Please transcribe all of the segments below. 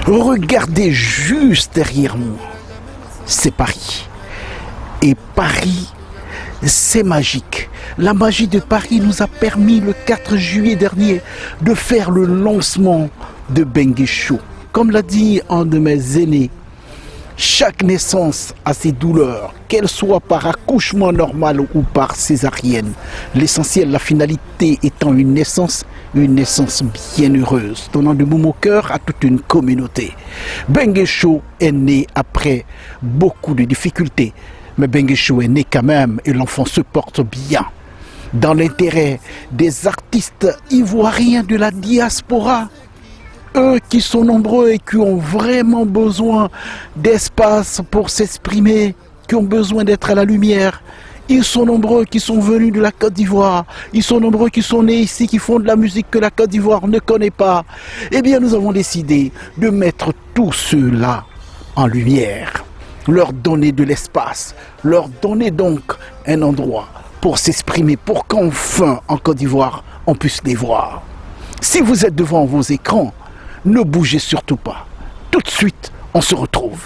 Regardez juste derrière moi, c'est Paris. Et Paris, c'est magique. La magie de Paris nous a permis le 4 juillet dernier de faire le lancement de Bengué Show. Comme l'a dit un de mes aînés, chaque naissance a ses douleurs, qu'elles soient par accouchement normal ou par césarienne. L'essentiel, la finalité étant une naissance bien heureuse, donnant du baume au cœur à toute une communauté. Bengué Show est né après beaucoup de difficultés, mais Bengué Show est né quand même et l'enfant se porte bien. Dans l'intérêt des artistes ivoiriens de la diaspora, eux qui sont nombreux et qui ont vraiment besoin d'espace pour s'exprimer, qui ont besoin d'être à la lumière. Ils sont nombreux qui sont venus de la Côte d'Ivoire. Ils sont nombreux qui sont nés ici, qui font de la musique que la Côte d'Ivoire ne connaît pas. Eh bien, nous avons décidé de mettre tous ceux-là en lumière, leur donner de l'espace, leur donner donc un endroit pour s'exprimer, pour qu'enfin, en Côte d'Ivoire, on puisse les voir. Si vous êtes devant vos écrans, ne bougez surtout pas. Tout de suite, on se retrouve.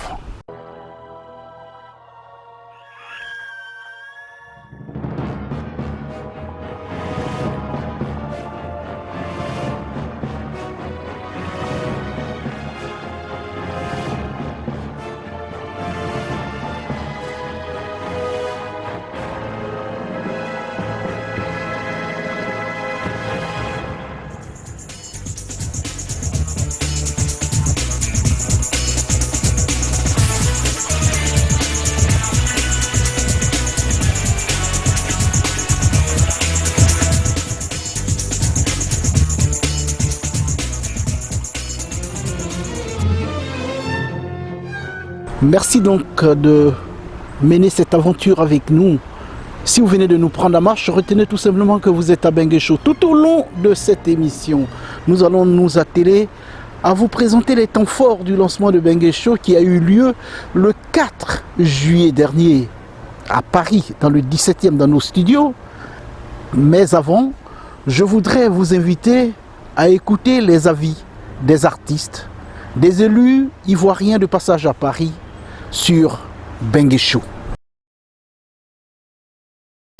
Merci donc de mener cette aventure avec nous. Si vous venez de nous prendre en marche, retenez tout simplement que vous êtes à Bengué Show. Tout au long de cette émission, nous allons nous atteler à vous présenter les temps forts du lancement de Bengué Show qui a eu lieu le 4 juillet dernier à Paris, dans le 17e dans nos studios. Mais avant, je voudrais vous inviter à écouter les avis des artistes, des élus ivoiriens de passage à Paris, sur Bengué Show.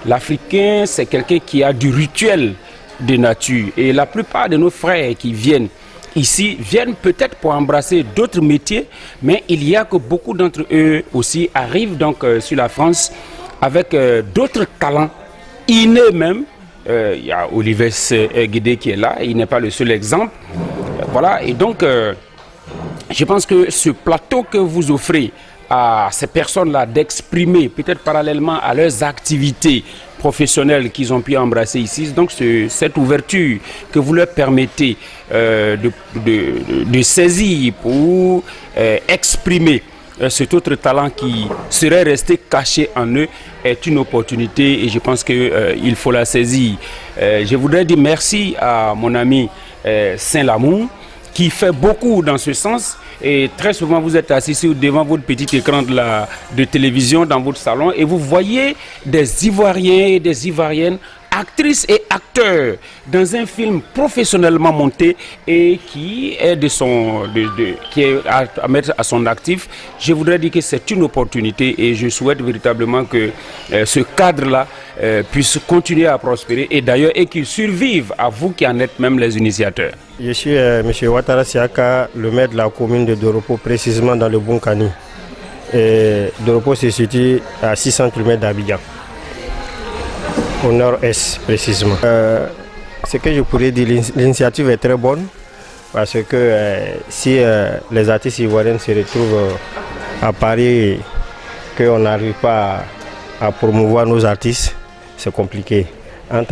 L'Africain, c'est quelqu'un qui a du rituel de nature. Et la plupart de nos frères qui viennent ici, viennent peut-être pour embrasser d'autres métiers, mais il y a que beaucoup d'entre eux aussi arrivent donc sur la France avec d'autres talents innés même. Il y a Olivier Guédé qui est là, il n'est pas le seul exemple. Voilà, et donc je pense que ce plateau que vous offrez à ces personnes-là d'exprimer, peut-être parallèlement à leurs activités professionnelles qu'ils ont pu embrasser ici, donc cette ouverture que vous leur permettez de saisir pour exprimer cet autre talent qui serait resté caché en eux est une opportunité et je pense qu'il faut la saisir. Je voudrais dire merci à mon ami Saint-Lamour qui fait beaucoup dans ce sens. Et très souvent, vous êtes assis devant votre petit écran de télévision dans votre salon et vous voyez des Ivoiriens et des Ivoiriennes, actrices et acteurs, dans un film professionnellement monté et qui est, qui est à mettre à son actif. Je voudrais dire que c'est une opportunité et je souhaite véritablement que ce cadre-là puisse continuer à prospérer et d'ailleurs et qu'il survive à vous qui en êtes même les initiateurs. Je suis M. Ouattara Siaka, le maire de la commune de Doropo, précisément dans le Bunkani. Doropo se situe à 600 km d'Abidjan, au nord-est précisément. Ce que je pourrais dire, l'initiative est très bonne parce que si les artistes ivoiriens se retrouvent à Paris, qu'on n'arrive pas à promouvoir nos artistes, c'est compliqué.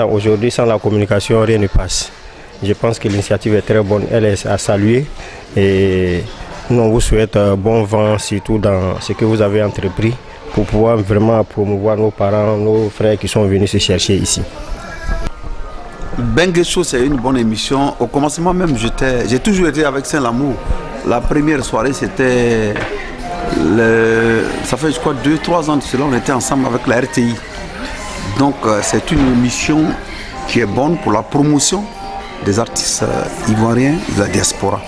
Aujourd'hui, sans la communication, rien ne passe. Je pense que l'initiative est très bonne, elle est à saluer et nous on vous souhaite bon vent surtout dans ce que vous avez entrepris pour pouvoir vraiment promouvoir nos parents, nos frères qui sont venus se chercher ici. Bengué Show, c'est une bonne émission. Au commencement même, j'ai toujours été avec Saint-Lamour. La première soirée, c'était, ça fait je crois 2-3 ans de cela, on était ensemble avec la RTI. Donc c'est une émission qui est bonne pour la promotion des artistes ivoiriens de la diaspora.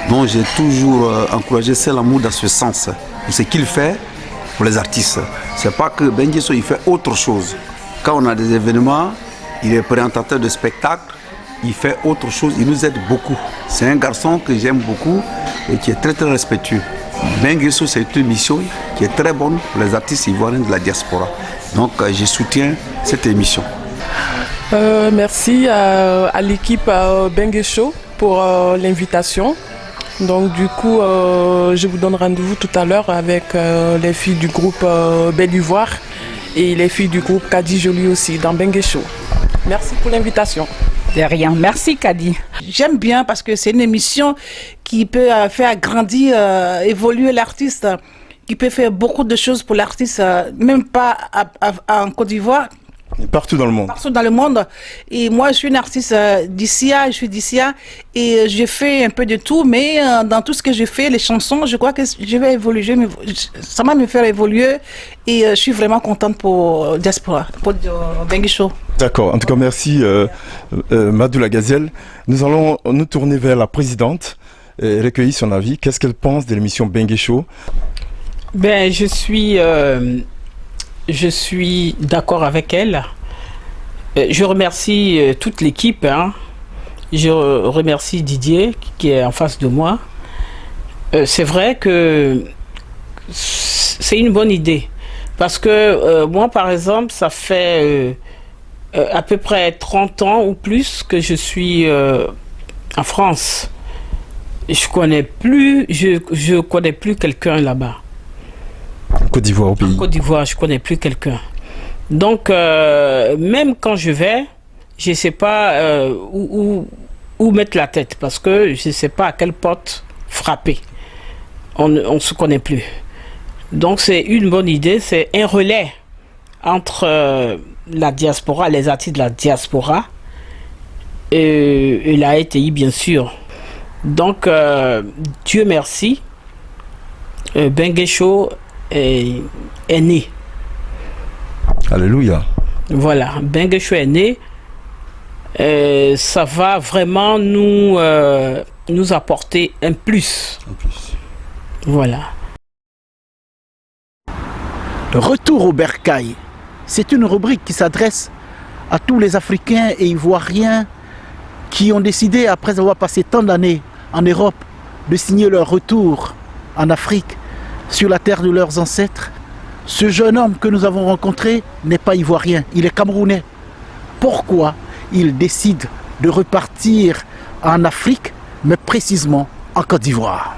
Donc j'ai toujours encouragé Saint-Lamour dans ce sens. Ce qu'il fait pour les artistes. C'est pas que Ben Guesso il fait autre chose. Quand on a des événements, il est présentateur de spectacles, il fait autre chose, il nous aide beaucoup. C'est un garçon que j'aime beaucoup et qui est très très respectueux. Ben Guesso, c'est une mission qui est très bonne pour les artistes ivoiriens de la diaspora. Donc je soutiens cette émission. Merci à l'équipe Ben Guesso pour l'invitation. Donc du coup, je vous donne rendez-vous tout à l'heure avec les filles du groupe Belle Ivoire et les filles du groupe Kadi Jolie aussi dans Ben Guesso. Merci pour l'invitation. De rien. Merci Kadi. J'aime bien parce que c'est une émission qui peut faire grandir, évoluer l'artiste, qui peut faire beaucoup de choses pour l'artiste, même pas en Côte d'Ivoire. Partout dans le monde. Partout dans le monde. Et moi, je suis une artiste d'ici, je suis d'ici et je fais un peu de tout, mais dans tout ce que je fais, les chansons, je crois que je vais évoluer, ça va me faire évoluer et je suis vraiment contente pour Diaspora, pour Ben Guesso. D'accord, en tout cas merci Madou la Gazelle. Nous allons nous tourner vers la présidente et recueillir son avis. Qu'est-ce qu'elle pense de l'émission Ben Guesso? Ben, je suis d'accord avec elle. Je remercie toute l'équipe. Je remercie Didier qui est en face de moi. C'est vrai que c'est une bonne idée. Parce que moi, par exemple, ça fait à peu près 30 ans ou plus que je suis en France. Je connais plus quelqu'un là-bas. En Côte d'Ivoire au pays. En Côte d'Ivoire, je connais plus quelqu'un. Donc, même quand je vais, je ne sais pas où mettre la tête parce que je ne sais pas à quelle porte frapper. On ne se connaît plus. Donc, c'est une bonne idée. C'est un relais entre la diaspora, les artistes de la diaspora et la ETI, bien sûr. Donc, Dieu merci, Ben Guesso est né. Alléluia. Voilà, Ben Guesso est né. Ça va vraiment nous apporter un plus. Voilà. Retour au bercail. C'est une rubrique qui s'adresse à tous les Africains et Ivoiriens qui ont décidé, après avoir passé tant d'années en Europe, de signer leur retour en Afrique, sur la terre de leurs ancêtres. Ce jeune homme que nous avons rencontré n'est pas ivoirien, il est camerounais. Pourquoi il décide de repartir en Afrique, mais précisément en Côte d'Ivoire?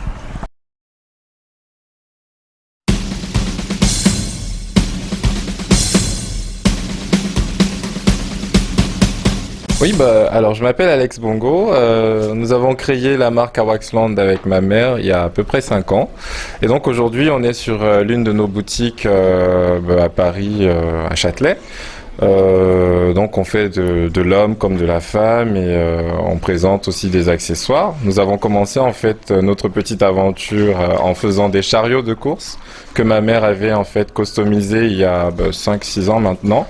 Oui, alors je m'appelle Alex Bongo. Nous avons créé la marque Awaxland avec ma mère il y a à peu près 5 ans. Et donc aujourd'hui, on est sur l'une de nos boutiques à Paris, à Châtelet. Donc on fait de l'homme comme de la femme et on présente aussi des accessoires. Nous avons commencé en fait notre petite aventure en faisant des chariots de course que ma mère avait en fait customisés il y a 5-6 ans maintenant.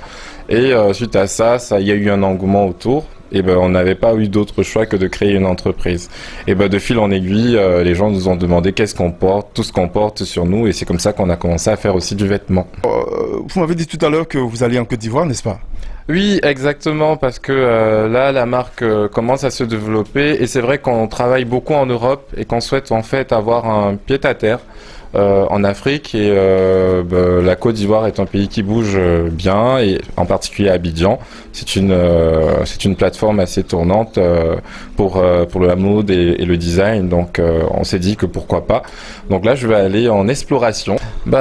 Et suite à ça, il y a eu un engouement autour. Et on n'avait pas eu d'autre choix que de créer une entreprise. Et de fil en aiguille, les gens nous ont demandé qu'est-ce qu'on porte, tout ce qu'on porte sur nous. Et c'est comme ça qu'on a commencé à faire aussi du vêtement. Vous m'avez dit tout à l'heure que vous alliez en Côte d'Ivoire, n'est-ce pas? Oui, exactement, parce que là, la marque commence à se développer. Et c'est vrai qu'on travaille beaucoup en Europe et qu'on souhaite en fait avoir un pied-à-terre en Afrique et la Côte d'Ivoire est un pays qui bouge bien et en particulier Abidjan. C'est une plateforme assez tournante pour la mode et le design. Donc on s'est dit que pourquoi pas. Donc là je vais aller en exploration. Je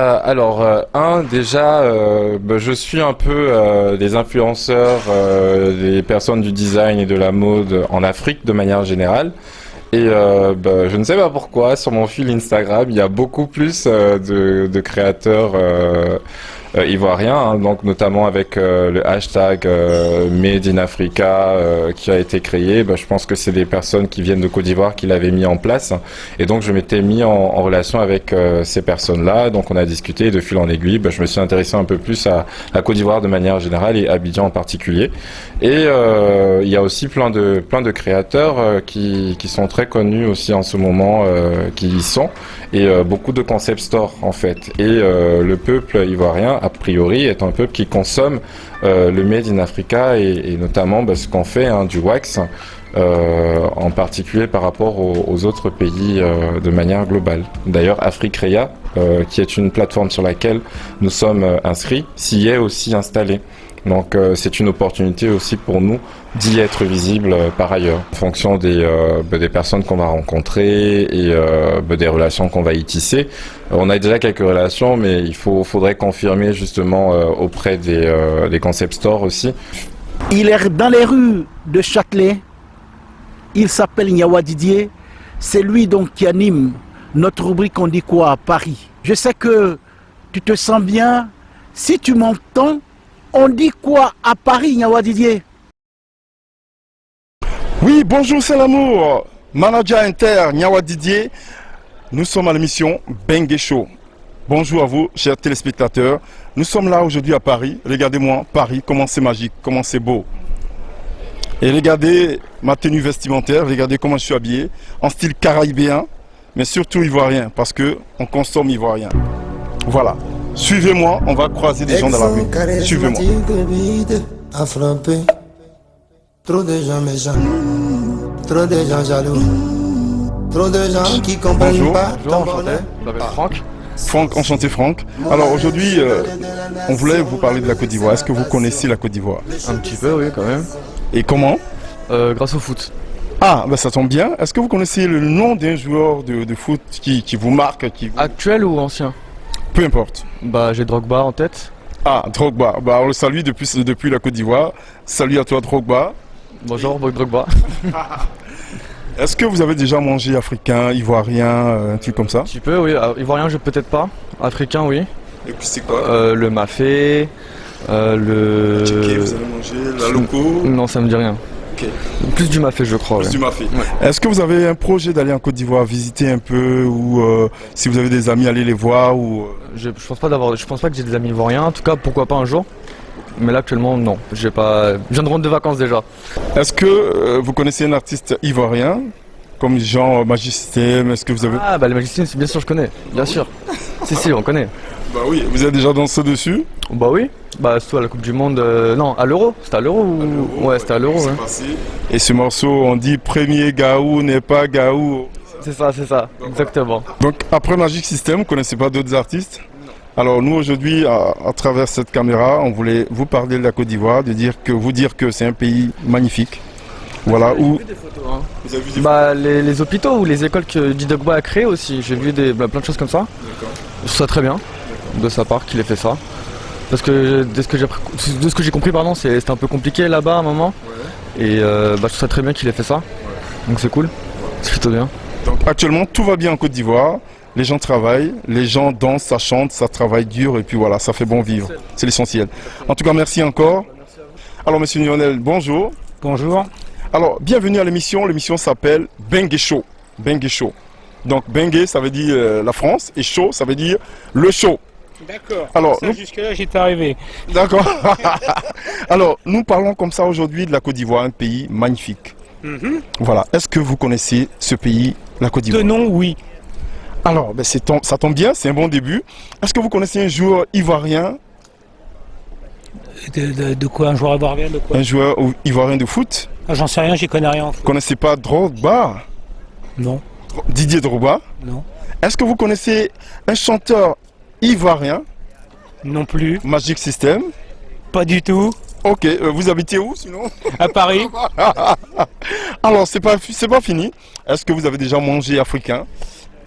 suis un peu des influenceurs, des personnes du design et de la mode en Afrique de manière générale. Et je ne sais pas pourquoi, sur mon fil Instagram, il y a beaucoup plus de créateurs ivoiriens, hein, donc notamment avec le hashtag Made in Africa qui a été créé. Je pense que c'est des personnes qui viennent de Côte d'Ivoire qui l'avaient mis en place, et donc je m'étais mis en relation avec ces personnes-là. Donc on a discuté, de fil en aiguille, je me suis intéressé un peu plus à la Côte d'Ivoire de manière générale et Abidjan en particulier. Et il y a aussi plein de créateurs qui sont très connus aussi en ce moment, qui y sont, et beaucoup de concept stores en fait. Et le peuple ivoirien, a priori, est un peuple qui consomme le Made in Africa, et notamment ce qu'on fait, hein, du wax, en particulier par rapport aux autres pays de manière globale. D'ailleurs, Africrea, qui est une plateforme sur laquelle nous sommes inscrits, s'y est aussi installée. Donc c'est une opportunité aussi pour nous d'y être visible par ailleurs, en fonction des personnes qu'on va rencontrer et des relations qu'on va y tisser. On a déjà quelques relations, mais il faudrait confirmer justement auprès des concept stores aussi. Il est dans les rues de Châtelet. Il s'appelle Nyawa Didier. C'est lui donc qui anime notre rubrique On dit quoi à Paris. Je sais que tu te sens bien. Si tu m'entends, on dit quoi à Paris, Nyawa Didier? Oui, bonjour, c'est l'amour. Manager Inter, Nyawa Didier. Nous sommes à l'émission Bengue Show. Bonjour à vous, chers téléspectateurs. Nous sommes là aujourd'hui à Paris. Regardez-moi, Paris, comment c'est magique, comment c'est beau. Et regardez ma tenue vestimentaire, regardez comment je suis habillé, en style caribéen, mais surtout ivoirien, parce qu'on consomme ivoirien. Voilà. Suivez-moi, on va croiser des gens dans la rue. Suivez-moi. Trop de gens méchants, trop de gens jaloux, trop de gens qui comprennent pas. Bonjour, enchanté. Je m'appelle Franck. Franck, enchanté Franck. Alors aujourd'hui, on voulait vous parler de la Côte d'Ivoire. Est-ce que vous connaissez la Côte d'Ivoire? Un petit peu, oui, quand même. Et comment? Grâce au foot. Ah, ça tombe bien. Est-ce que vous connaissez le nom d'un joueur de foot qui vous marque, Actuel ou ancien? Peu importe. J'ai Drogba en tête. Ah, Drogba. On le salue depuis la Côte d'Ivoire. Salut à toi, Drogba. Bonjour, Drogba. Est-ce que vous avez déjà mangé africain, ivoirien, un truc comme ça? Un petit peu, oui. Ivoirien, peut-être pas. Africain, oui. Et puis c'est quoi? Le mafé, le... Tchiké, vous avez mangé la loco? Non, ça me dit rien. Okay. Plus du mafé, je crois. Plus ouais. du mafé. Ouais. Est-ce que vous avez un projet d'aller en Côte d'Ivoire, visiter un peu, ou si vous avez des amis, aller les voir ou... Je pense pas que j'ai des amis ivoiriens. En tout cas, pourquoi pas un jour. Mais là actuellement non, je viens de rentrer de vacances déjà. Est-ce que vous connaissez un artiste ivoirien comme genre Magic System? Est-ce que vous avez... Ah le Magic System, bien sûr je connais, bien sûr. Si on connaît. Bah oui, vous avez déjà dansé dessus? Bah oui, surtout à la Coupe du Monde, non à l'Euro, c'était à l'Euro ou... Ouais c'était à l'Euro. Ouais. Et ce morceau on dit premier Gaou n'est pas Gaou. C'est ça, exactement. Donc après Magic System, vous connaissez pas d'autres artistes? Alors nous aujourd'hui, à travers cette caméra, on voulait vous parler de la Côte d'Ivoire, vous dire que c'est un pays magnifique. Voilà où. J'ai vu des photos, hein. Vous avez vu des photos les hôpitaux ou les écoles que Didogba a créées aussi. J'ai vu plein de choses comme ça. D'accord. Je trouve ça très bien de sa part qu'il ait fait ça. Parce que de ce que j'ai compris, c'était un peu compliqué là-bas à un moment. Ouais. Et je trouve ça très bien qu'il ait fait ça. Ouais. Donc c'est cool. C'est plutôt bien. Donc actuellement tout va bien en Côte d'Ivoire. Les gens travaillent, les gens dansent, ça chante, ça travaille dur et puis voilà, ça fait bon vivre. C'est l'essentiel. En tout cas, merci encore. Alors, monsieur Lionel, bonjour. Bonjour. Alors, bienvenue à l'émission. L'émission s'appelle Bengue Show. Bengue Show. Donc, Bengue, ça veut dire la France et Show, ça veut dire le show. D'accord. Alors, jusque-là, j'étais arrivé. D'accord. Alors, nous parlons comme ça aujourd'hui de la Côte d'Ivoire, un pays magnifique. Voilà. Est-ce que vous connaissez ce pays, la Côte d'Ivoire? De nom, oui. Alors, ça tombe bien, c'est un bon début. Est-ce que vous connaissez un joueur ivoirien? De quoi? Un joueur ivoirien de quoi? Un joueur ivoirien de foot? J'en sais rien, j'y connais rien en foot. Vous connaissez pas Drogba? Non. Didier Drogba? Non. Est-ce que vous connaissez un chanteur ivoirien? Non plus. Magic System? Pas du tout. Ok, vous habitez où sinon? À Paris. Alors, c'est pas fini. Est-ce que vous avez déjà mangé africain?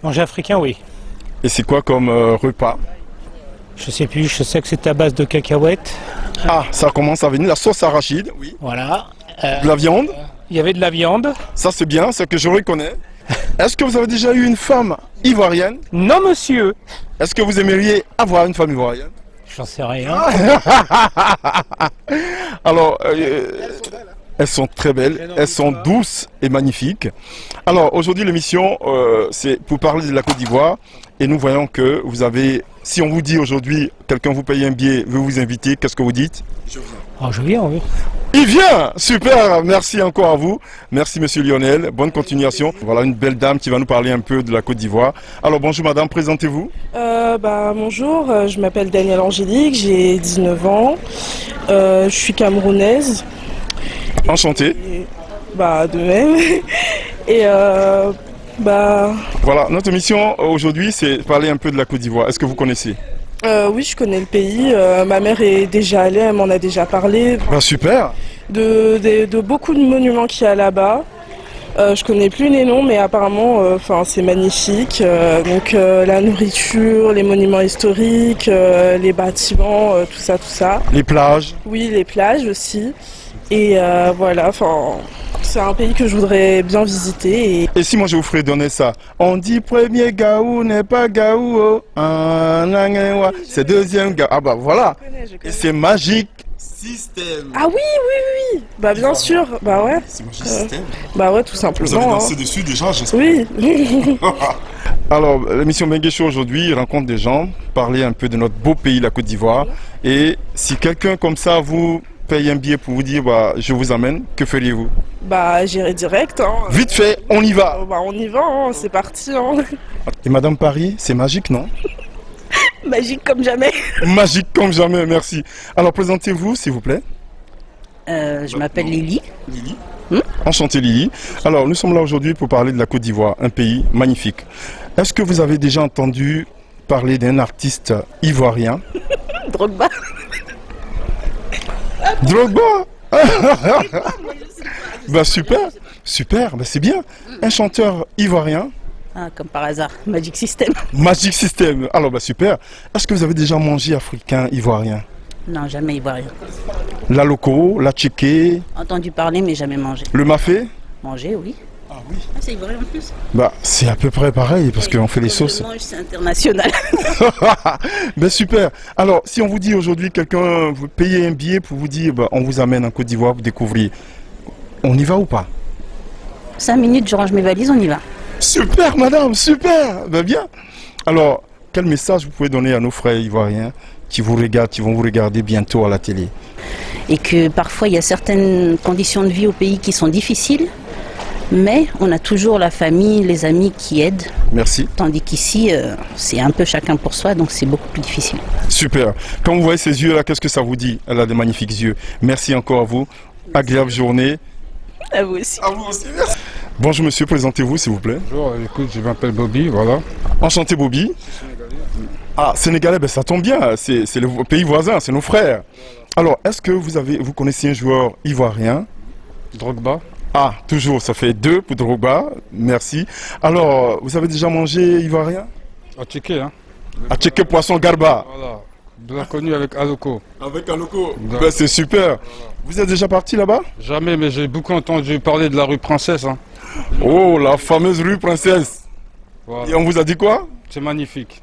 Manger africain, oui. Et c'est quoi comme repas? Je sais plus, je sais que c'est à base de cacahuètes. Ah, ça commence à venir, la sauce arachide, oui. Voilà. De la viande? Il y avait de la viande. Ça c'est bien, c'est que je reconnais. Est-ce que vous avez déjà eu une femme ivoirienne? Non monsieur. Est-ce que vous aimeriez avoir une femme ivoirienne? j'en sais rien. Alors, elles sont très belles, elles sont douces et magnifiques. Alors, aujourd'hui, l'émission, c'est pour parler de la Côte d'Ivoire. Et nous voyons que vous avez, si on vous dit aujourd'hui, quelqu'un vous paye un billet, veut vous inviter, qu'est-ce que vous dites? Oh, je viens, oui. Il vient! Super! Merci encore à vous. Merci Monsieur Lionel. Bonne continuation. Voilà une belle dame qui va nous parler un peu de la Côte d'Ivoire. Alors bonjour madame, présentez-vous. Bonjour, je m'appelle Danielle Angélique, j'ai 19 ans. Je suis camerounaise. Enchanté. De même. Et Voilà, notre mission aujourd'hui, c'est parler un peu de la Côte d'Ivoire. Est-ce que vous connaissez? Oui, je connais le pays. Ma mère est déjà allée, elle m'en a déjà parlé. Super. De beaucoup de monuments qu'il y a là-bas. Je connais plus les noms, mais apparemment, c'est magnifique. Donc la nourriture, les monuments historiques, les bâtiments, tout ça. Les plages. Oui, les plages aussi. Et voilà, c'est un pays que je voudrais bien visiter. Et si moi je vous ferais donner ça, on dit premier Gaou n'est pas Gaou, c'est deuxième Gaou. Ah bah voilà, et c'est Magic System. Ah oui, bien sûr, ouais. C'est Magic System. Ouais, tout simplement. Vous avez dansé dessus déjà, j'espère. Oui. Alors, l'émission Bengue Show aujourd'hui rencontre des gens, parler un peu de notre beau pays, la Côte d'Ivoire. Et si quelqu'un comme ça vous paye un billet pour vous dire je vous amène, que feriez-vous? J'irai direct. Vite fait, on y va. On y va, c'est parti. Et Madame Paris, c'est magique, non? Magique comme jamais. Magique comme jamais, merci. Alors présentez-vous, s'il vous plaît. Je m'appelle Lily. Lily. Enchantée Lily. Alors nous sommes là aujourd'hui pour parler de la Côte d'Ivoire, un pays magnifique. Est-ce que vous avez déjà entendu parler d'un artiste ivoirien? Drogba. Drogba. Super, c'est bien. Un chanteur ivoirien. Comme par hasard, Magic System. Magic System, alors super. Est-ce que vous avez déjà mangé africain ivoirien? Non, jamais ivoirien. La loco, la tchéké? Entendu parler mais jamais mangé. Le mafé? Mangé, oui. Ah oui. C'est ivoirien en plus? C'est à peu près pareil parce qu'on fait les sauces. C'est international. Super. Alors, si on vous dit aujourd'hui, quelqu'un vous payez un billet pour vous dire, on vous amène en Côte d'Ivoire pour découvrir, on y va ou pas? 5 minutes, je range mes valises, on y va. Super, madame, super. Bien. Alors, quel message vous pouvez donner à nos frères ivoiriens qui vous regardent, qui vont vous regarder bientôt à la télé? Et que parfois, il y a certaines conditions de vie au pays qui sont difficiles. Mais on a toujours la famille, les amis qui aident. Merci. Tandis qu'ici, c'est un peu chacun pour soi, donc c'est beaucoup plus difficile. Super. Quand vous voyez ces yeux-là, qu'est-ce que ça vous dit? Elle a des magnifiques yeux. Merci encore à vous. Agréable journée. À vous aussi. À vous aussi, merci. Bonjour monsieur, présentez-vous s'il vous plaît. Bonjour, écoute, je m'appelle Bobby, voilà. Enchanté Bobby. Ah, Sénégalais, ça tombe bien, c'est le pays voisin, c'est nos frères. Alors, est-ce que vous connaissez un joueur ivoirien? Drogba. Ah, toujours, ça fait 2 pour Drogba, merci. Alors, vous avez déjà mangé ivoirien? À Tchéké, hein. À Tchéké Poisson Garba. Voilà, bien connu avec Aloko. Avec Aloko, c'est super. Vous êtes déjà parti là-bas? Jamais, mais j'ai beaucoup entendu parler de la rue Princesse. Hein. Oh, la fameuse rue Princesse. Voilà. Et on vous a dit quoi? C'est magnifique.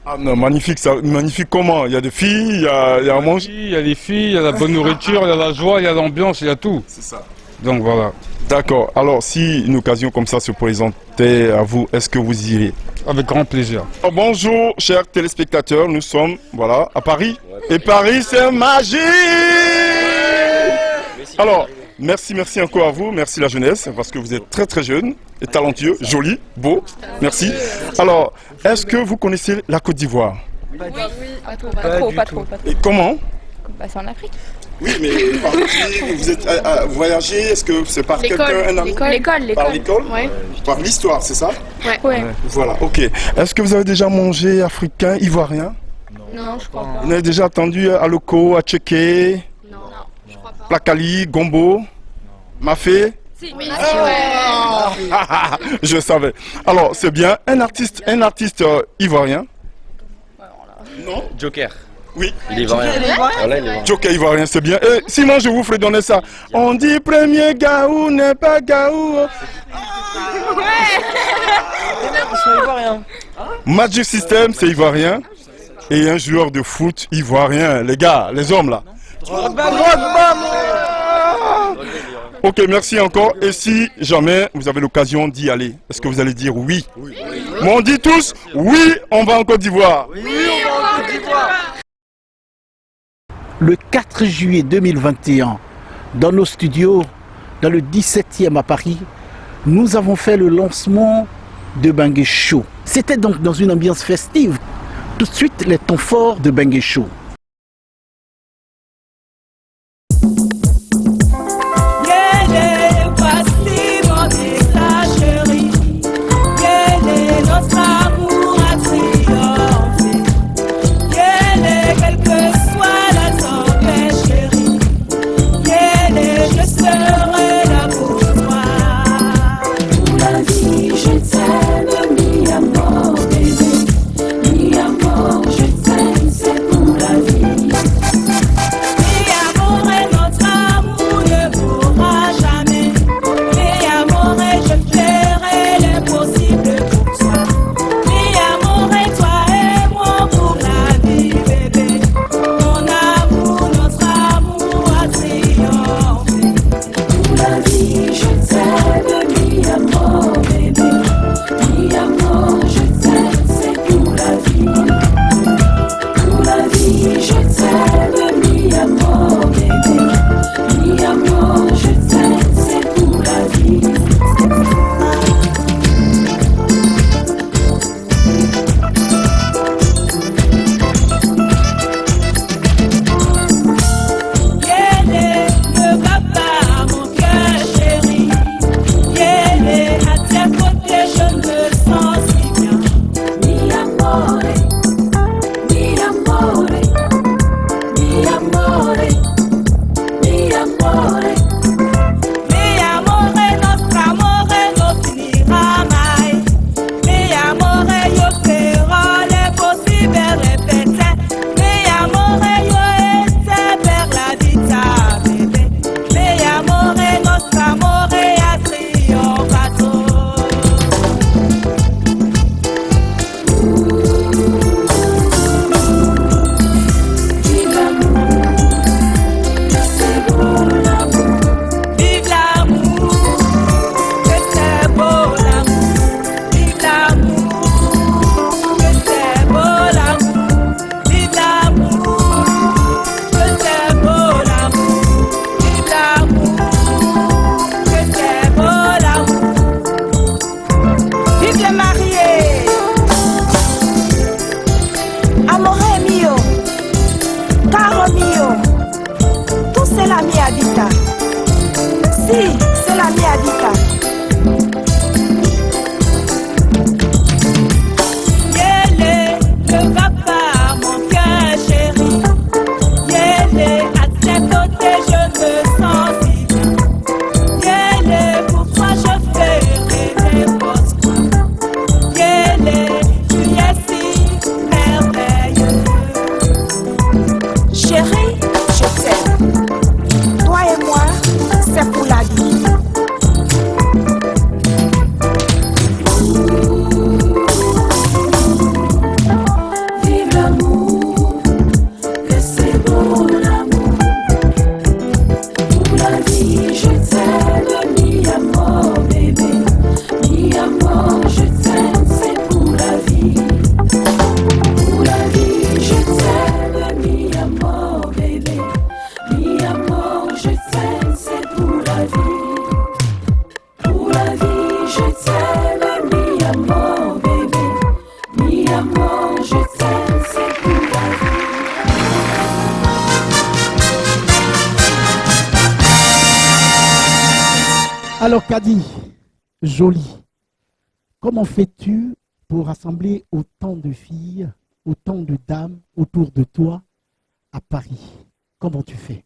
Ah non, magnifique, ça, magnifique comment? Il y a des filles, il y a à manger? Il y a les filles, il y a la bonne nourriture, il y a la joie, il y a l'ambiance, il y a tout. C'est ça. Donc voilà. D'accord. Alors, si une occasion comme ça se présentait à vous, est-ce que vous irez? Avec grand plaisir. Oh, bonjour, chers téléspectateurs. Nous sommes, à Paris. Et Paris, c'est magique! Alors, merci encore à vous. Merci la jeunesse, parce que vous êtes très très jeune et talentueux, joli, beau. Merci. Alors, est-ce que vous connaissez la Côte d'Ivoire? Oui, pas trop. Et comment? C'est en Afrique. Oui, mais vous êtes voyagé, est-ce que c'est par quelqu'un, un ami? L'école. Par l'école? Ouais. Par l'histoire, c'est ça? Ouais. Voilà, ok. Est-ce que vous avez déjà mangé africain, ivoirien? Non, je crois pas. Vous avez déjà attendu Aloko, Tchéké? Non, je crois pas. Plakali, Gombo? Mafé? Si, oui. Je savais. Alors, c'est bien. Un artiste ivoirien? Non? Joker. Oui. Il est ivoirien. Voilà, il est ivoirien. Joker ivoirien, c'est bien. Et sinon, je vous ferai donner ça. On dit premier Gaou n'est pas Gaou. Ils sont ivoiriens. Magic System, c'est ivoirien. et un joueur de foot ivoirien. Les gars, les hommes là. Ok, merci encore. Et si jamais vous avez l'occasion d'y aller, est-ce que vous allez dire oui? Mais on dit tous oui, on va en Côte d'Ivoire. Le 4 juillet 2021, dans nos studios, dans le 17e à Paris, nous avons fait le lancement de Bengue Show. C'était donc dans une ambiance festive. Tout de suite, les temps forts de Bengue Show. Alors Kadi, jolie, comment fais-tu pour rassembler autant de filles, autant de dames autour de toi à Paris? Comment tu fais?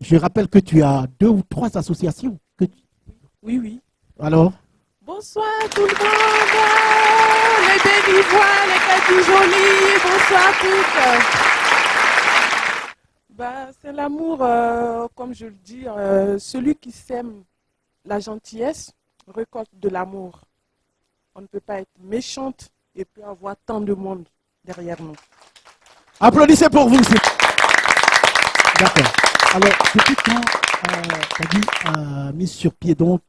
Je rappelle que tu as 2 ou 3 associations. Oui, oui. Alors? Bonsoir tout le monde, les Bénivois, les Kadi jolies, bonsoir toutes. C'est l'amour, comme je le dis, celui qui sème la gentillesse récolte de l'amour. On ne peut pas être méchante et puis avoir tant de monde derrière nous. Applaudissez pour vous. D'accord. Alors, depuis quand Kadi a mis sur pied donc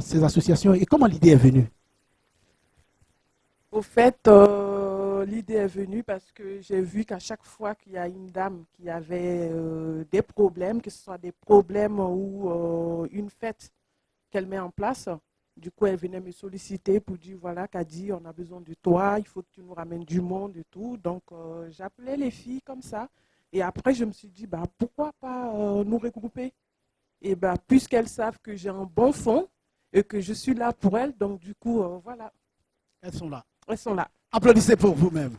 ces associations et comment l'idée est venue? Au fait, l'idée est venue parce que j'ai vu qu'à chaque fois qu'il y a une dame qui avait des problèmes, que ce soit des problèmes ou une fête qu'elle met en place, du coup, elle venait me solliciter pour dire, voilà, Kadi, on a besoin de toi, il faut que tu nous ramènes du monde et tout. Donc, j'appelais les filles comme ça. Et après, je me suis dit, bah, pourquoi pas nous regrouper? Et bah, puisqu'elles savent que j'ai un bon fond et que je suis là pour elles, donc du coup, voilà. Elles sont là. Elles sont là. Applaudissez pour vous-même.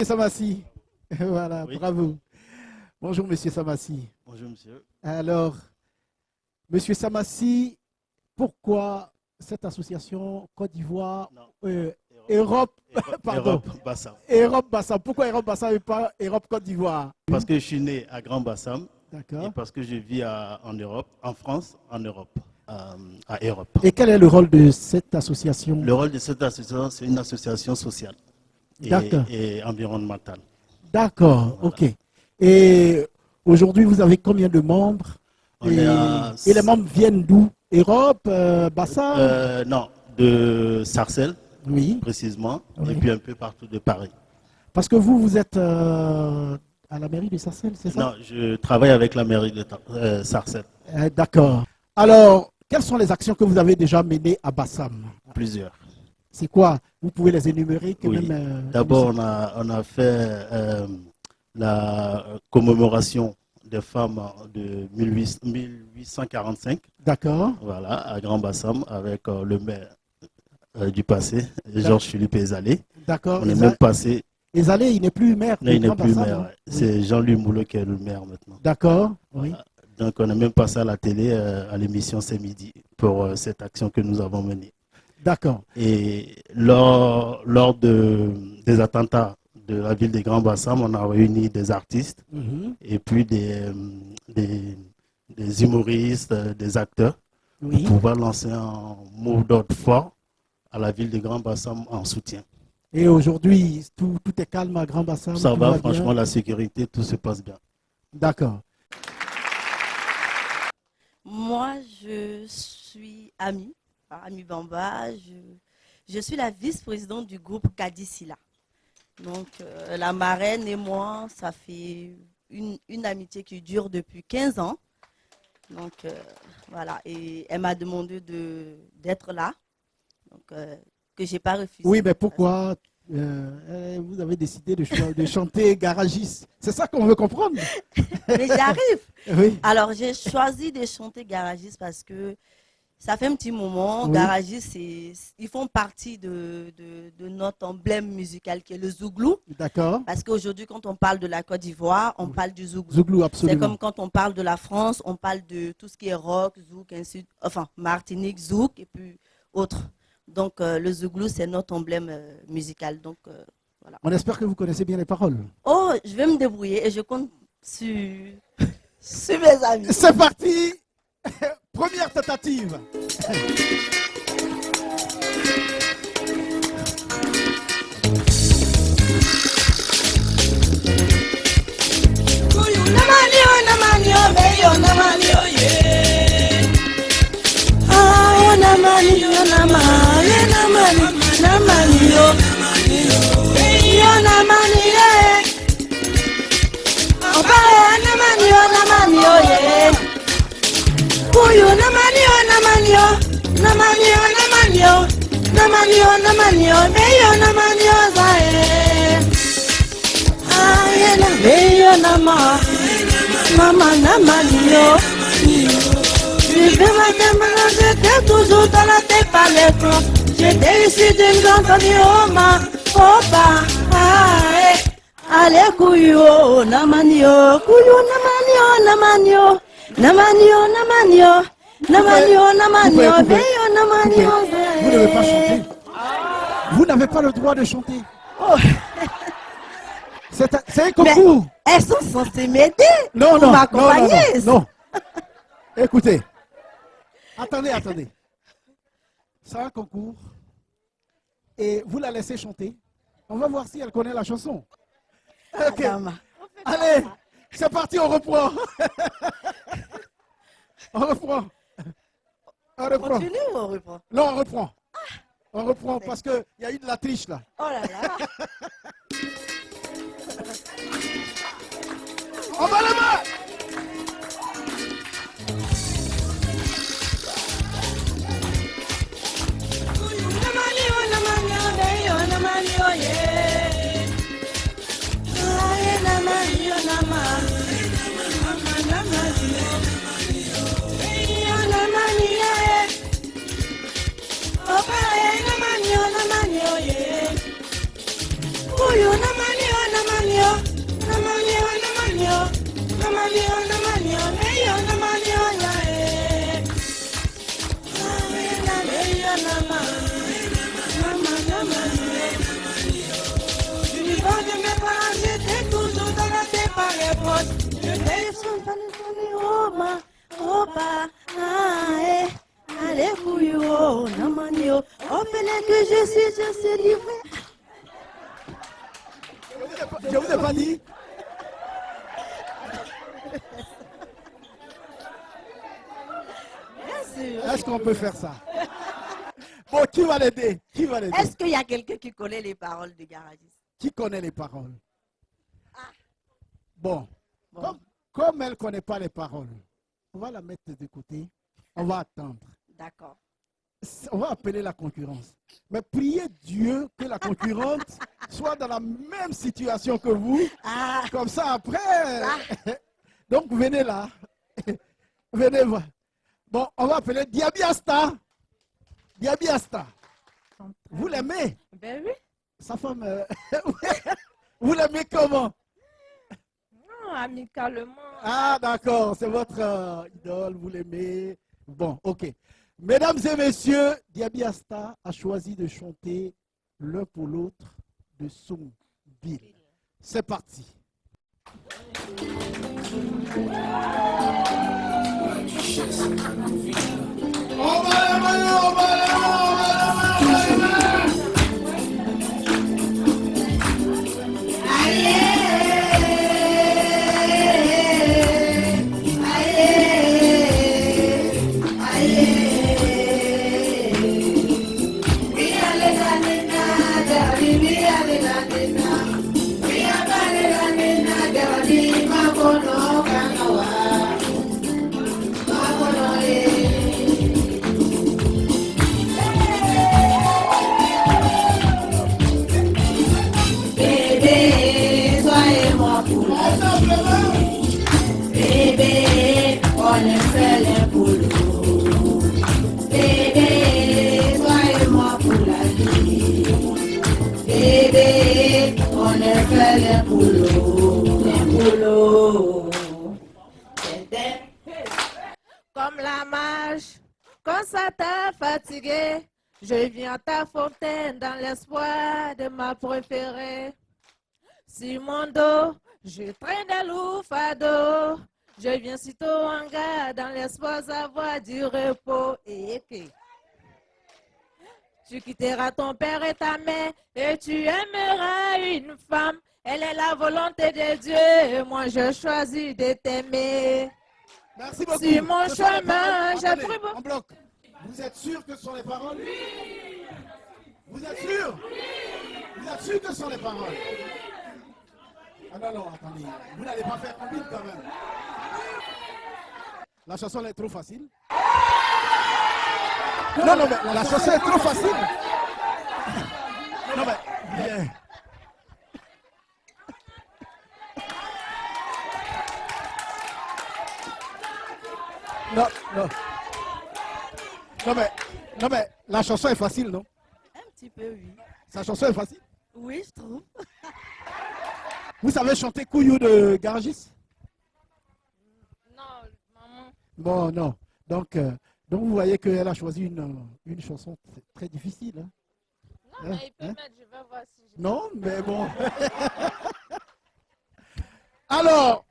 Samassi. Voilà, bravo. Bonjour, monsieur Samassi. Bonjour, monsieur. Alors, monsieur Samassi, pourquoi cette association Côte d'Ivoire, Europe, pardon, Europe Bassam. Europe Bassam. Pourquoi Europe Bassam et pas Europe Côte d'Ivoire? Parce que je suis né à Grand Bassam. D'accord. Et parce que je vis en Europe, en France, en Europe, à Europe. Et quel est le rôle de cette association? Le rôle de cette association, c'est une association sociale et environnementale. D'accord, voilà. Ok. Et aujourd'hui, vous avez combien de membres? Et les membres viennent d'où? Europe, Bassam? Non, de Sarcelles, oui. Précisément, Oui. et puis un peu partout de Paris. Parce que vous êtes à la mairie de Sarcelles, c'est ça? Non, je travaille avec la mairie de Sarcelles. D'accord. Alors, quelles sont les actions que vous avez déjà menées à Bassam? Plusieurs. C'est quoi? Vous pouvez les énumérer quand Oui. même. D'abord, on a fait la commémoration des femmes de 1845. D'accord. Voilà, à Grand Bassam, avec le maire du passé, Georges-Philippe Ezalé. D'accord. On est même passé. Ezalé, il n'est plus maire. Non, il n'est plus Bassam, maire. hein? Ouais. C'est Jean-Louis Moulot qui est le maire maintenant. D'accord. Oui. Voilà. Donc, on est même passé à la télé, à l'émission C'est Midi, pour cette action que nous avons menée. D'accord. Et lors des attentats de la ville de Grand Bassam, on a réuni des artistes et puis des humoristes, des acteurs, pour pouvoir lancer un mot d'ordre fort à la ville de Grand Bassam en soutien. Et aujourd'hui, tout est calme à Grand Bassam? Ça tout va, bien? franchement, la sécurité, tout se passe bien. D'accord. Moi, je suis Ami Bamba. Je suis la vice-présidente du groupe Kadisila. Donc, la marraine et moi, ça fait une amitié qui dure depuis 15 ans. Donc, voilà. Et elle m'a demandé d'être là. Donc, que je n'ai pas refusé. Oui, mais pourquoi vous avez décidé de chanter Garagiste? C'est ça qu'on veut comprendre. Mais j'arrive. Oui. Alors, j'ai choisi de chanter Garagiste parce que ça fait un petit moment. Oui. Garagiste, ils font partie de notre emblème musical qui est le Zouglou. D'accord. Parce qu'aujourd'hui, quand on parle de la Côte d'Ivoire, on parle du Zouglou. Zouglou, absolument. C'est comme quand on parle de la France, on parle de tout ce qui est rock, zouk, ainsi, enfin Martinique, zouk et puis autres. Donc, le Zouglou, c'est notre emblème musical. Donc, voilà. On espère que vous connaissez bien les paroles. Oh, je vais me débrouiller et je compte sur mes amis. C'est parti. Première tentative. J'étais toujours dans la tête par l'écran. J'étais issu d'une grande famille, Opa, allez, Kouyo, Namanio, Namanio, Vous n'avez pas chanté. Vous n'avez pas le droit de chanter. Oh. C'est un concours. Mais elles sont censées m'aider. Non, pour m'accompagner. Non. Écoutez. Attendez. C'est un concours. Et vous la laissez chanter. On va voir si elle connaît la chanson. Ok. Allez, c'est parti, on reprend. On reprend. Continue ou on reprend? Non, on reprend. On reprend parce qu'il y a eu de la triche là. Oh là là. On va la main. les potes. Je téléphone pas les Roma, Roba, allez couillou, namanio. On fait les que je suis livré. Je vous ai pas dit. Bien sûr. Est-ce qu'on peut faire ça? Bon, qui va l'aider? Qui va l'aider? Est-ce qu'il y a quelqu'un qui connaît les paroles de Garagis? Qui connaît les paroles? Bon. Comme elle ne connaît pas les paroles, on va la mettre de côté. On va attendre. D'accord. On va appeler la concurrence. Mais priez Dieu que la concurrente soit dans la même situation que vous. Comme ça, après. Donc, venez là. Venez voir. Bon, on va appeler Diabiasta. Diabiasta. Vous l'aimez? Ben oui. Sa femme. Vous l'aimez comment? Non, amicalement. Ah, d'accord. C'est votre idole. Vous l'aimez. Bon, ok. Mesdames et messieurs, Diabiasta a choisi de chanter l'un pour l'autre de Soumville. C'est parti. Bébé, on est fait les boulots. Bébé, toi et moi pour la vie. Bébé, on est fait les boulots. Les boulots. Comme la marche, quand ça t'a fatigué, je viens à ta fontaine dans l'espoir de ma préférée. Sur mon dos, je traîne des loups fado. Je viens sitôt en gare dans l'espoir d'avoir du repos. Et tu quitteras ton père et ta mère et tu aimeras une femme. Elle est la volonté de Dieu et moi je choisis de t'aimer. Merci beaucoup. Sur mon Ce sont les chemin, paroles. j'ai Attendez, pris en bloc. Vous êtes sûr que ce sont les paroles? Oui. Vous êtes sûr? Oui. Vous êtes sûr que ce sont les paroles? Ah non, non, attendez. Vous n'allez pas faire combine quand même. La chanson est trop facile. Non, non, mais la chanson est trop facile. Non, mais... Yeah. Non, non. Non, mais la chanson est facile, non? Un petit peu, oui. Sa chanson est facile? Oui, je trouve. Vous savez chanter Couillou de Garagis? Non, maman. Bon, non. Donc vous voyez qu'elle a choisi une chanson très difficile. Hein? Non, mais il peut mettre, je vais voir si je... Non, mais bon. Alors,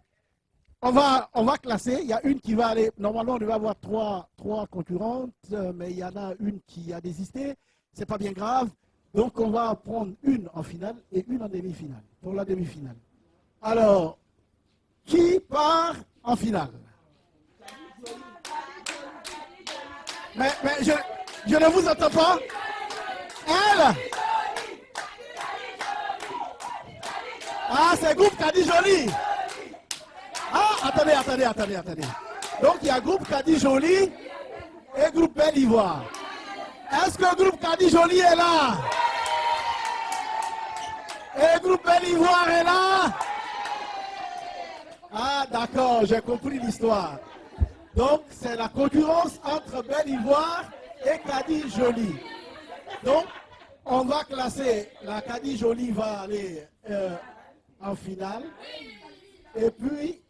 on va classer. Il y a une qui va aller. Normalement, on devait avoir trois concurrentes, mais il y en a une qui a désisté. C'est pas bien grave. Donc, on va prendre une en finale et une en demi-finale. Pour la demi-finale. Alors, qui part en finale? Mais je ne vous entends pas. Elle? Ah, c'est groupe Kadi Jolie. Ah, attendez. Donc, il y a groupe Kadi Jolie et groupe Belle Ivoire. Est-ce que groupe Kadi Jolie est là? Et groupe Belle Ivoire est là? Ah, d'accord, j'ai compris l'histoire. Donc, c'est la concurrence entre Belle Ivoire et Kadi Jolie. Donc, on va classer. La Kadi Jolie va aller en finale. Et puis,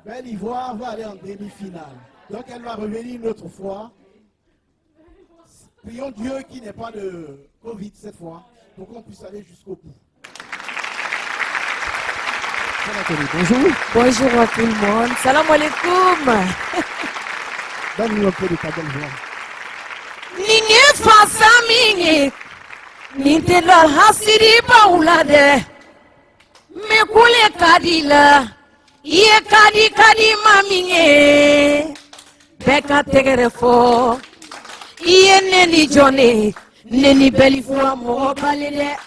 Belle Ivoire va aller en demi-finale. Donc, elle va revenir une autre fois. Prions Dieu qu'il n'y ait pas de Covid cette fois, pour qu'on puisse aller jusqu'au bout. Bonjour. Bonjour à tout le monde. Salam alaikum. Donne-nous un peu de ta belle voix. Nini fasa mingi. Nintela hasiri baulade. Mekule kadila. Iye kadi maminge. Beka tegerefo. Iye neni jone. Neni belifua mo balile.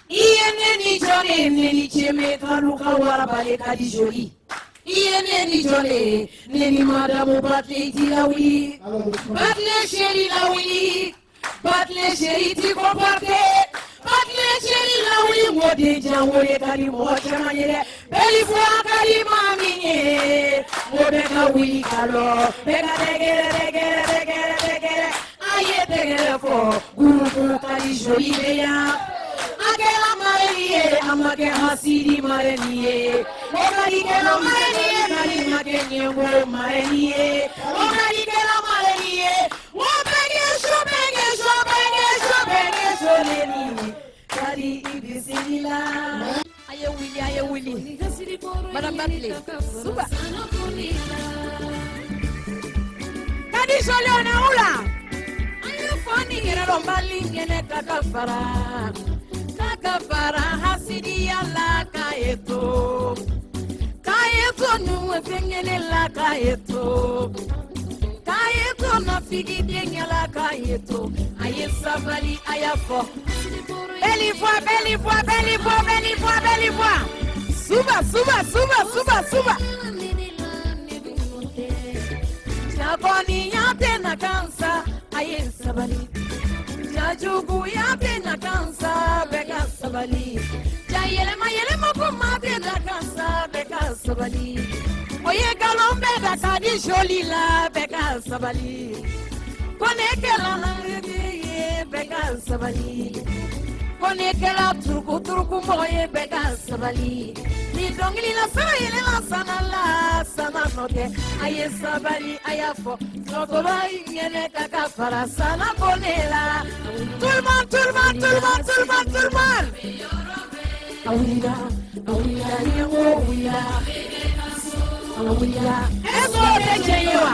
Iye neni jone. Neni cheme kaluka warabale kadi joli. Iye neni jone. Neni madamu batle tilawi. Batle sheri lawi. Batle sheri tiko parte. Batle sheri lawi. Mode janwore kadi mocha manyere. Belifua kadi maminge. Mobeka wili kalo. Beka degere. Aye degere fo. Guru kadi joli beya. Akela mareniye, amake hasidi mareniye. Okari kela mareniye, kari make nyengo mareniye. Okari kela mareniye, benge sho neni. Kari ibisinila. Aye wili. Madame Batley, super. Kadi sholiona ula. Aye fani kera rombali ngene kakafara. Kakafara hasidi ya la kaeto. Kaeto nuwe pengene la kaeto. Kaeto na figi denye la kaeto. Aye sabali ayafo. Belle voix. Suba. Jaboni yate na kansa. Aye sabali. Jajugu yate na kansa. Beka sabali. Yelema kumate da kansa. Beka sabali. Oye galombe da kadi joli la. Beka sabali. Koneke la hange beka sabali. Koneke la turku moye beka sabali. Ni dongili la sana ile la sana note. Aye sabali ayafo. Nokora ingene kakafara sana bonela. Tout le monde. Awila, eso te cheyewa.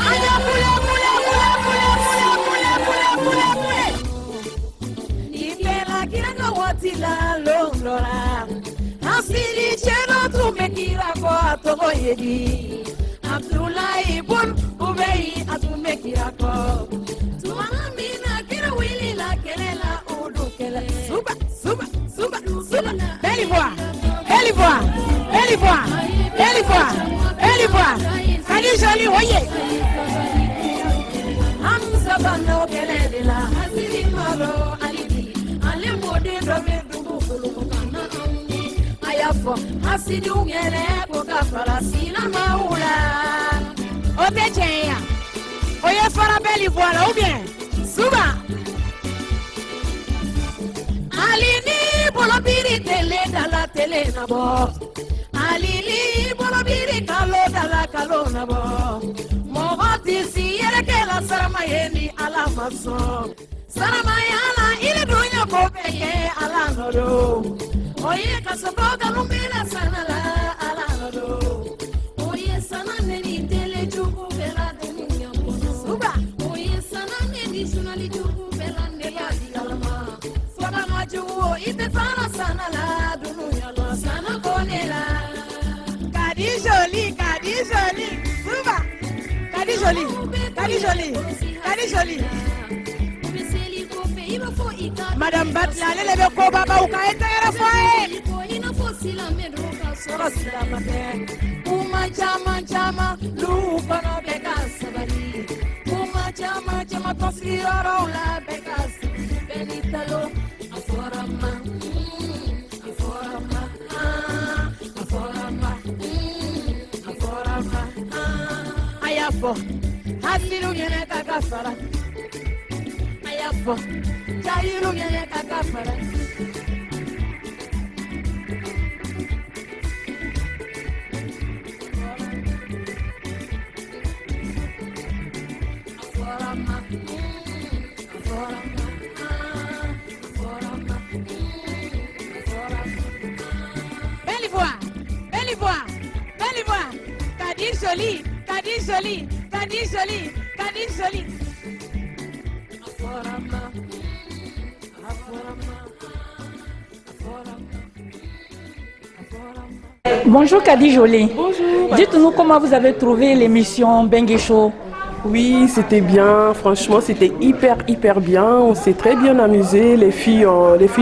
Aya mula. Ipela kiranga watila longora. Asiri cheno tumekira kwa togo yedi. Abdullahi bun ubei atumekira kwa. Tuamina kira wili la kelela udukela. Suba. Belle voix. Kadi joli, voyez. Hamza bano kelele la hasiri malo alidi. Ale mode dobe dubu kulu kana amni. Ayafo hasidi ungele koka farasina maula. Ote cheya. Oye fara belle voix là ou bien. Suba. Alini bolobiri tele dala tele na bo. Alili bolobiri kalo na bo. Mohoti si yere ke la sarama yeni ala maso. Sarama yana ile dunya ko beke ala nodo. Oye kasabo galumbira sana la ala nodo. Oye sana neni tele juku bela dunya kono. Suba. Oye sana neni sunali juku bela nela di alama. Soba majuo ibe fana sana la dunya lo sana konela. Kadi joli. Suba. Kadi joli. Madame Batley, allez lever ko baba ukaendelea foe. Uma chama lupa no beka sabari. Uma chama tosiroro la beka benitalo aforama. Ayafo, hasilu yene kakafara. Ayafo, chayilu yene kakafara. Belle voix. Jolie, Kadi Jolie, Kadi Jolie, Kadi Jolie. Bonjour Kadi Jolie. Bonjour. Dites-nous comment vous avez trouvé l'émission Bengue Show. Oui, c'était bien. Franchement, c'était hyper bien. On s'est très bien amusé. Les filles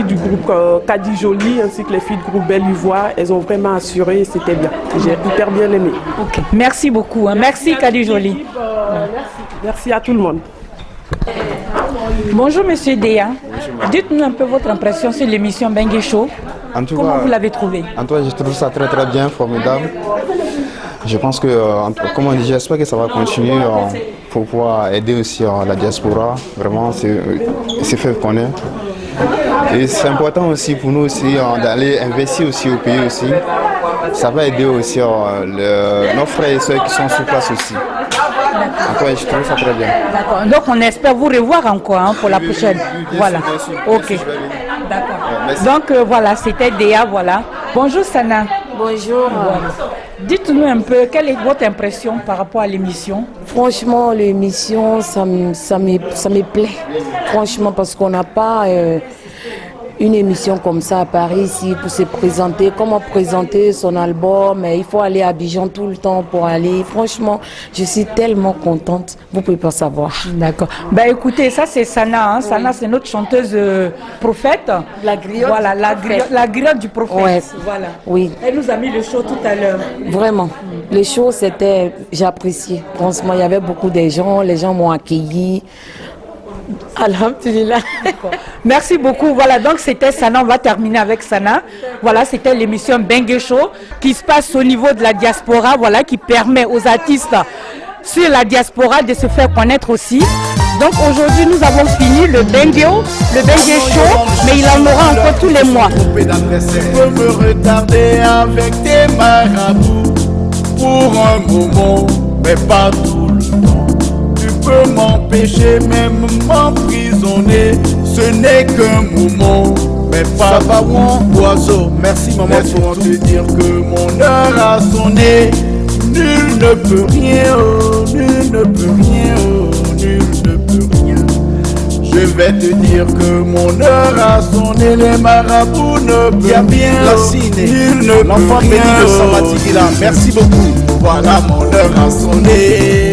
du groupe Kadi Jolie ainsi que les filles du groupe Belle Ivoire, elles ont vraiment assuré. C'était bien. J'ai hyper bien aimé. Okay. Merci beaucoup. Hein. Merci Kadi Jolie. Merci à tout le monde. Bonjour Monsieur Déa. Dites-nous un peu votre impression sur l'émission Bengue Show. Comment vous l'avez trouvé? En tout cas, je trouve ça très bien, formidable. Je pense que, j'espère que ça va continuer pour pouvoir aider aussi la diaspora. Vraiment, c'est fait connaître. Et c'est important aussi pour nous aussi d'aller investir aussi au pays aussi. Ça va aider aussi nos frères et soeurs qui sont sur place aussi. Donc, je trouve ça très bien. D'accord. Donc on espère vous revoir encore pour la prochaine. Voilà. Ok. D'accord. Donc voilà, c'était Déa, voilà. Bonjour Sana. Bonjour. Voilà. Dites-nous un peu, quelle est votre impression par rapport à l'émission? Franchement, l'émission, ça me plaît. Franchement, parce qu'on n'a pas une émission comme ça à Paris ici pour se présenter. Comment présenter son album? Il faut aller à Abidjan tout le temps pour aller. Franchement, je suis tellement contente. Vous ne pouvez pas savoir. D'accord. Ben écoutez, ça c'est Sana. Hein. Oui. Sana, c'est notre chanteuse prophète. La griotte. Voilà, la griotte du prophète. Ouais. Voilà. Oui. Elle nous a mis le show tout à l'heure. Vraiment. Le show, j'ai apprécié. Franchement, il y avait beaucoup de gens. Les gens m'ont accueilli. Alhamdulillah. Merci beaucoup. Voilà, donc c'était Sana. On va terminer avec Sana. Voilà, c'était l'émission Bengue Show qui se passe au niveau de la diaspora. Voilà, qui permet aux artistes sur la diaspora de se faire connaître aussi. Donc aujourd'hui, nous avons fini le Bengue Show, mais il en aura encore tous les mois. Tu peux me retarder avec tes marabouts pour un moment, mais pas tout le temps. Tu peux m'empêcher, même m'emprisonner. Ce n'est qu'un moment, mais pas mon oiseau. Merci maman pour te dire que mon heure a sonné. Nul ne peut rien, oh, nul ne peut rien, oh, nul ne peut rien. Je vais te dire que mon heure a sonné. Les marabouts ne peuvent bien, nul ne peut rien. L'enfant béni de Samatigila, merci beaucoup. Voilà, mon heure a sonné.